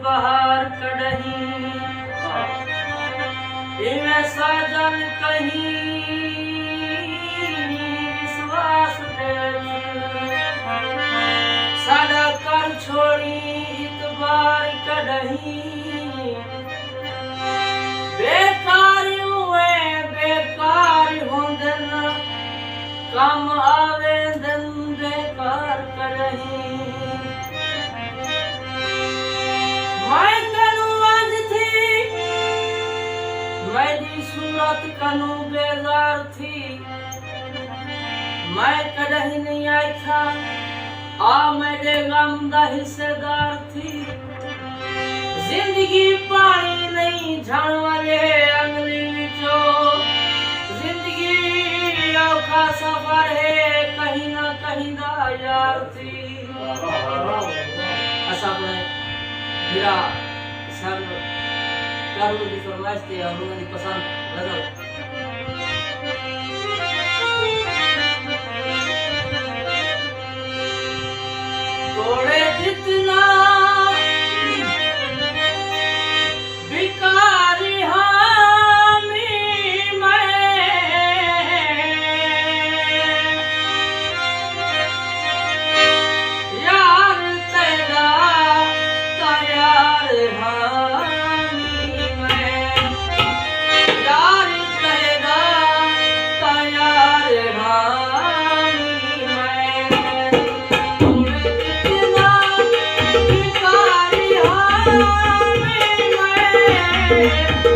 बहार कढ़ही इमे साजन कहीं विश्वास सादा कर छोड़ी इतबार कढ़ही बेकार हुए बेकार होंदन कम आवेदन बेकार कढ़ही मैं कनु आज थी मेरी सूरत कनु बेजार थी मैं कढ़ी नहीं आई था आ मेरे गम दा हिस्सेदार थी जिंदगी पानी नहीं झाण वाले अंगली विचो जिंदगी औखा सफर है कहीं ना कहीं दा यार थी ऐसा मेरा सब प्यारों की फरमाइश थी और उन्होंने पसंद गजल तोड़े जितना बिकारी हामी मैं यार तेरा तैयार हामी मैं यार तेरा तैयार हामी मैं तोड़े जितना बिकारी हामी मैं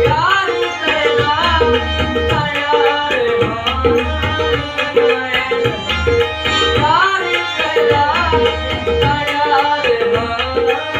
यार तेरा तैयार हामी मैं यार तेरा तैयार हामी